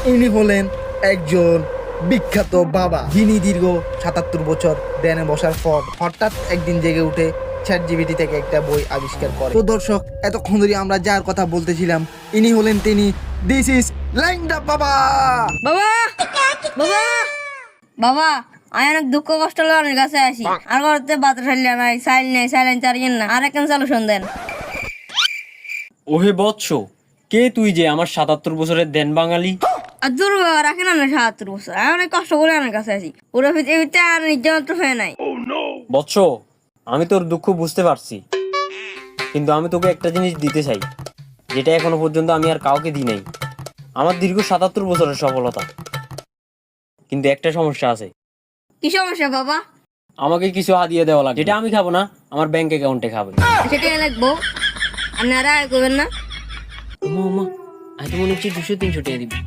ইনি হলেন একজন বিখ্যাত বাবা, যিনি দীর্ঘ ৭৭ বছর ধ্যানে বসার পর হঠাৎ একদিন জেগে উঠে চ্যাটজিপিটি থেকে একটা বই আবিষ্কার করে। তো দর্শক, এতক্ষণ ধরে আমরা যার কথা বলতেছিলাম ইনি হলেন তিনি, দিস ইজ ল্যাংড়া বাবা। বাবা বাবা বাবা আমি অনেক দুঃখ কষ্ট লোকের কাছে আসি। আর ঘরতে বাতাস নাই, সাইল নেই, সাইলেন্সার না, আর একখান সলিউশন দেন। ওহে বৎস, কে তুই যে আমার ৭৭ বছরের দেন বাঙালি? আর দূর বাবা, রাখেন না ৭৭ বছর, আমি অনেক কষ্ট করে আমার কাছে আসি। পুরো পৃথিবীতে আর নির্যাতন হয়ে নাই। বৎস, আমি তোর দুঃখ বুঝতে পারছি, কিন্তু আমি তোকে একটা জিনিস দিতে চাই, যেটা এখনো পর্যন্ত আমি আর কাউকে দিই নাই। আমার দীর্ঘ ৭৭ বছরের সফলতা, কিন্তু একটা সমস্যা আছে। কি সমস্যা বাবা? আমাকে কিছু হাদিয়া দেওয়া লাগে, যেটা আমি খাবো না, আমার ব্যাংক অ্যাকাউন্টে খাবে। সেটা লাগবো, আপনারা করবেন না। মা, আজ মনে হচ্ছে ২০০-৩০০ টাকা দিবি।